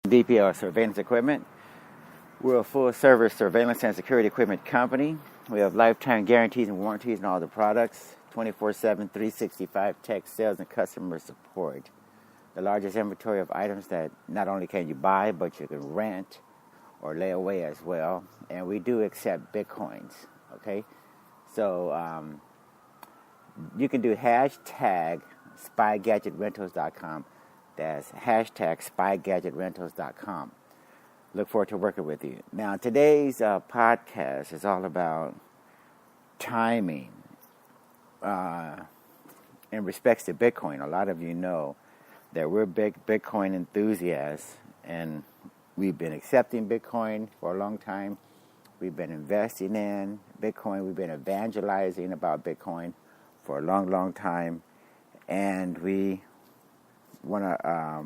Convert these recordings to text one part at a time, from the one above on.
DPL Surveillance Equipment. We're a full-service surveillance and security equipment company. We have lifetime guarantees and warranties on all the products, 24/7, 365 tech sales and customer support. The largest inventory of items that not only can you buy, but you can rent or lay away as well. And we do accept Bitcoins, okay? So you can do hashtag SpyGadgetRentals.com. That's hashtag SpyGadgetRentals.com. Look forward to working with you. Now, today's podcast is all about timing in respects to Bitcoin. A lot of you know that we're big Bitcoin enthusiasts, and we've been accepting Bitcoin for a long time. We've been investing in Bitcoin. We've been evangelizing about Bitcoin for a long, long time. And we want to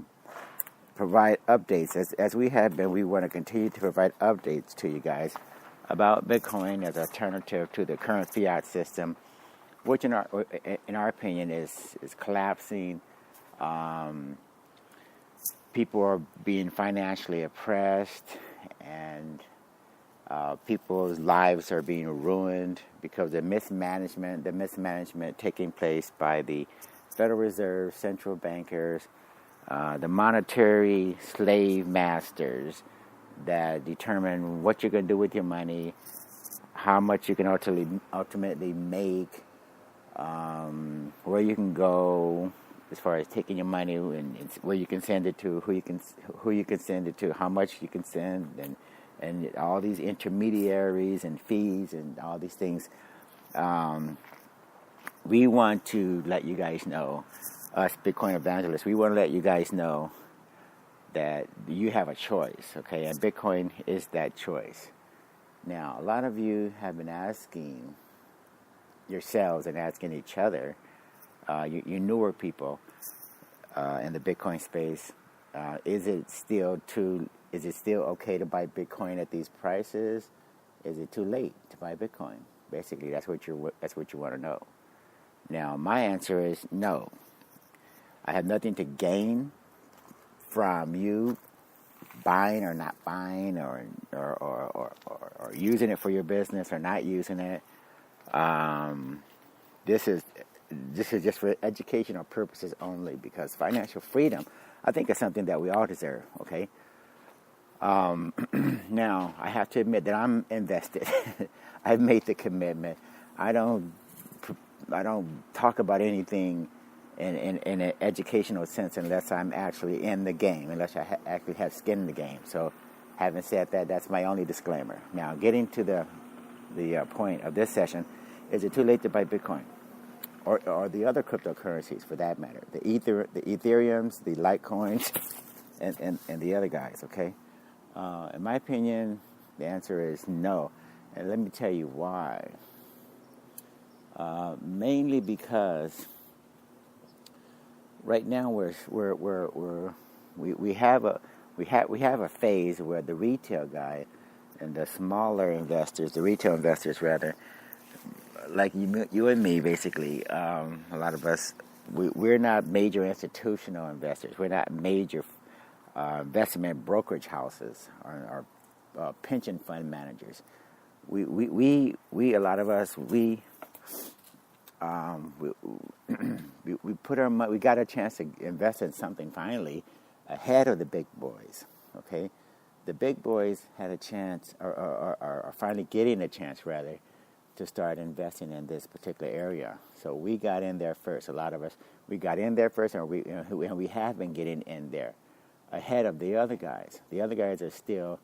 provide updates. As we have been, we want to continue to provide updates to you guys about Bitcoin as an alternative to the current fiat system, which in our opinion is collapsing. People are being financially oppressed, and people's lives are being ruined because of the mismanagement taking place by the Federal Reserve, central bankers, the monetary slave masters that determine what you're going to do with your money, how much you can ultimately make, where you can go as far as taking your money and where you can send it to, who you can send it to, how much you can send, and all these intermediaries and fees and all these things. We want to let you guys know, us Bitcoin evangelists, we want to let you guys know that you have a choice, okay? And Bitcoin is that choice. Now, a lot of you have been asking yourselves and asking each other, you newer people in the Bitcoin space, is it still okay to buy Bitcoin at these prices? Is it too late to buy Bitcoin? Basically, that's what you want to know. Now, my answer is no. I have nothing to gain from you buying or not buying, or using it for your business or not using it. This is just for educational purposes only, because financial freedom, I think, is something that we all deserve. Okay. Now, I have to admit that I'm invested. I've made the commitment. I don't talk about anything in an educational sense unless I'm actually in the game, unless I actually have skin in the game. So, having said that, that's my only disclaimer. Now, getting to the point of this session, is it too late to buy Bitcoin? Or the other cryptocurrencies, for that matter, the Ethereums, the Litecoins, and the other guys, okay? In my opinion, the answer is no. And let me tell you why. Mainly because right now we have a phase where the retail guy and the smaller investors, the retail investors rather, like you and me, basically, a lot of us, we're not major institutional investors. We're not major investment brokerage houses or pension fund managers. We a lot of us, we put our money. We got a chance to invest in something finally ahead of the big boys. Okay, the big boys had a chance, or are finally getting a chance rather, to start investing in this particular area. So we got in there first. A lot of us, we got in there first, and we have been getting in there ahead of the other guys. The other guys are still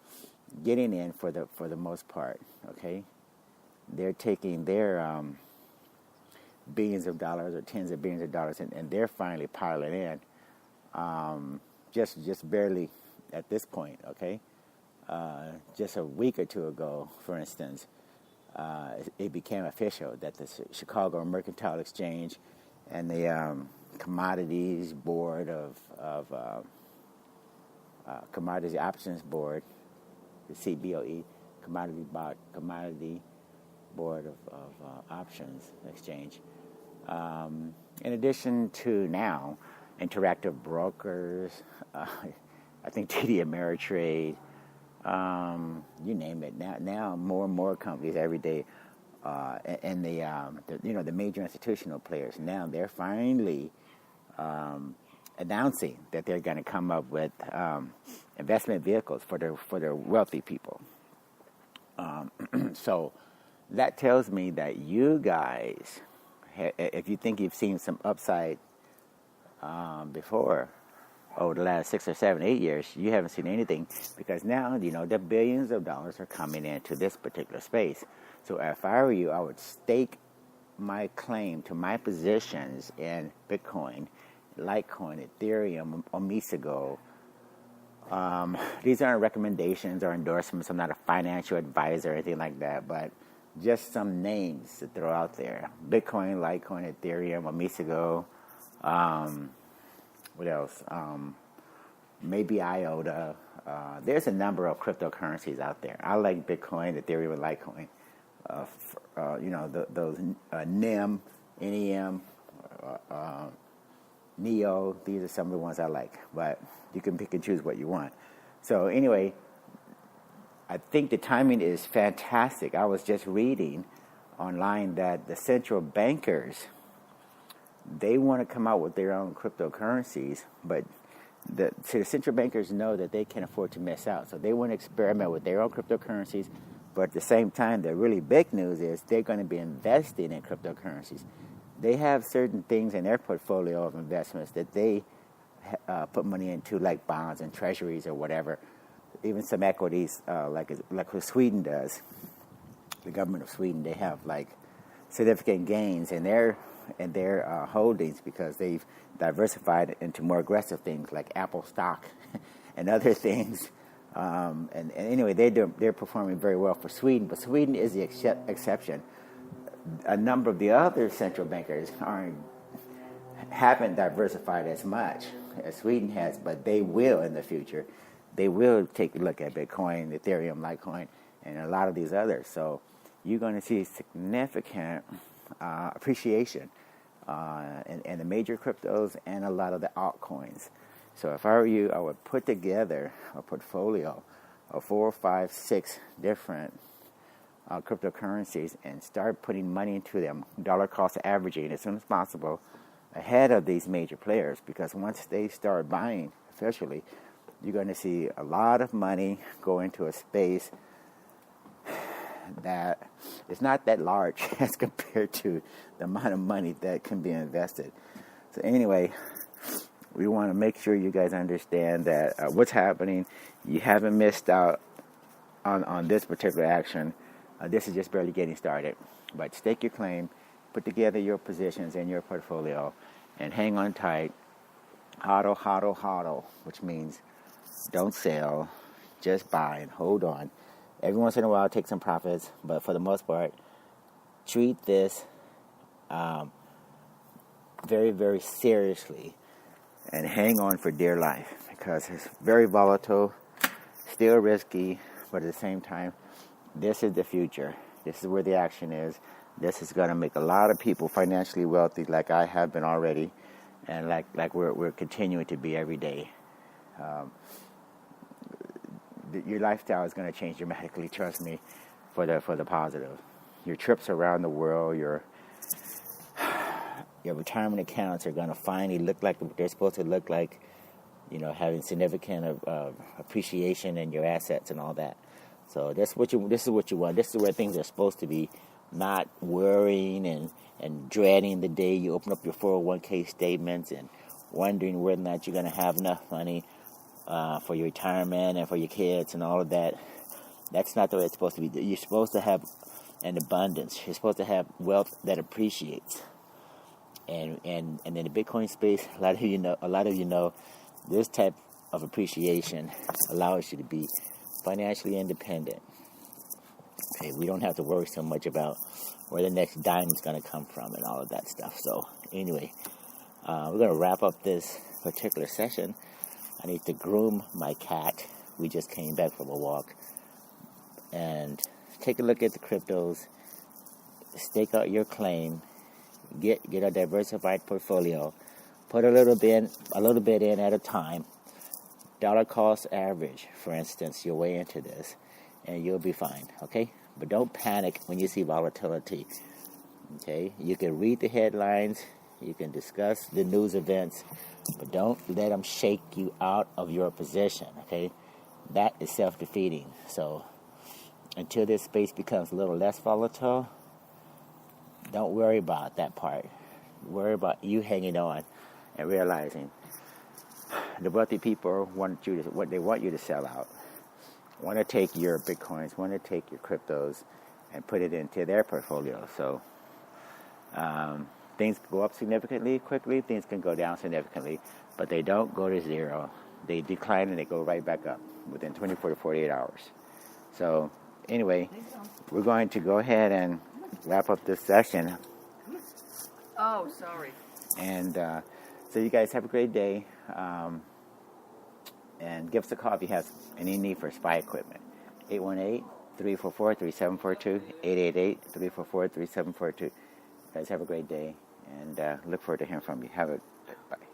getting in for the most part. Okay, they're taking their billions of dollars or tens of billions of dollars, and they're finally piling in. Just barely at this point. Okay, just a week or two ago, for instance. It became official that the Chicago Mercantile Exchange and the Commodities Board of Commodity Options Board, the CBOE, Commodity Board of Options Exchange, in addition to now Interactive Brokers, I think TD Ameritrade, you name it. Now more and more companies every day, and the major institutional players now they're finally announcing that they're going to come up with investment vehicles for their wealthy people. So that tells me that you guys, if you think you've seen some upside before, over the last 6 or 7, 8 years, you haven't seen anything, because now, the billions of dollars are coming into this particular space. So if I were you, I would stake my claim to my positions in Bitcoin, Litecoin, Ethereum, Omisego. These aren't recommendations or endorsements. I'm not a financial advisor or anything like that, but just some names to throw out there. Bitcoin, Litecoin, Ethereum, Omisego. What else? Maybe IOTA. There's a number of cryptocurrencies out there. I like Bitcoin, Ethereum, and Litecoin. Those NEM, NEM, NEO. These are some of the ones I like. But you can pick and choose what you want. So anyway, I think the timing is fantastic. I was just reading online that the central bankers, they want to come out with their own cryptocurrencies, but the central bankers know that they can't afford to miss out. So they want to experiment with their own cryptocurrencies, but at the same time, the really big news is they're going to be investing in cryptocurrencies. They have certain things in their portfolio of investments that they put money into, like bonds and treasuries or whatever, even some equities, like what Sweden does. The government of Sweden, they have like significant gains in their holdings because they've diversified into more aggressive things like Apple stock and other things. And anyway, they're performing very well for Sweden, but Sweden is the exception. A number of the other central bankers haven't diversified as much as Sweden has, but they will in the future. They will take a look at Bitcoin, Ethereum, Litecoin, and a lot of these others. So you're going to see significant appreciation in the major cryptos and a lot of the altcoins. So if I were you, I would put together a portfolio of 4, 5, 6 different cryptocurrencies and start putting money into them, dollar cost averaging as soon as possible ahead of these major players, because once they start buying officially, you're going to see a lot of money go into a space that is not that large as compared to the amount of money that can be invested. So anyway, we want to make sure you guys understand that what's happening. You haven't missed out on this particular action. This is just barely getting started. But stake your claim, put together your positions in your portfolio, and hang on tight. HODL, HODL, HODL, which means don't sell, just buy and hold on. Every once in a while, take some profits, but for the most part, treat this very, very seriously and hang on for dear life, because it's very volatile, still risky, but at the same time, this is the future. This is where the action is. This is going to make a lot of people financially wealthy, like I have been already, and like we're continuing to be every day. Your lifestyle is going to change dramatically, trust me, for the positive. Your trips around the world, your retirement accounts are going to finally look like what they're supposed to look like, having significant appreciation in your assets and all that. So this is what you want. This is where things are supposed to be, not worrying and dreading the day you open up your 401k statements and wondering whether or not you're going to have enough money for your retirement and for your kids and all of that. That's not the way it's supposed to be. You're supposed to have an abundance. You're supposed to have wealth that appreciates. And in the Bitcoin space, a lot of you know, this type of appreciation allows you to be financially independent. Okay, we don't have to worry so much about where the next dime is going to come from and all of that stuff. So anyway, we're going to wrap up this particular session. I need to groom my cat. We just came back from a walk. And take a look at the cryptos. Stake out your claim. Get a diversified portfolio. Put a little bit in at a time. dollar cost average, for instance, your way into this, and you'll be fine, okay? But don't panic when you see volatility, okay? You can read the headlines, you can discuss the news events, but don't let them shake you out of your position, okay? That is self-defeating. So until this space becomes a little less volatile, don't worry about that part. Worry about you hanging on and realizing the wealthy people want you to, what they want you to sell out, want to take your Bitcoins, want to take your cryptos and put it into their portfolio. So things go up significantly quickly, things can go down significantly, but they don't go to zero. They decline and they go right back up within 24 to 48 hours. So anyway, we're going to go ahead and wrap up this session. Oh, sorry. And so you guys have a great day. And give us a call if you have any need for SPY equipment. 818-344-3742, 888-344-3742. You guys have a great day, and look forward to hearing from you. Have a bye.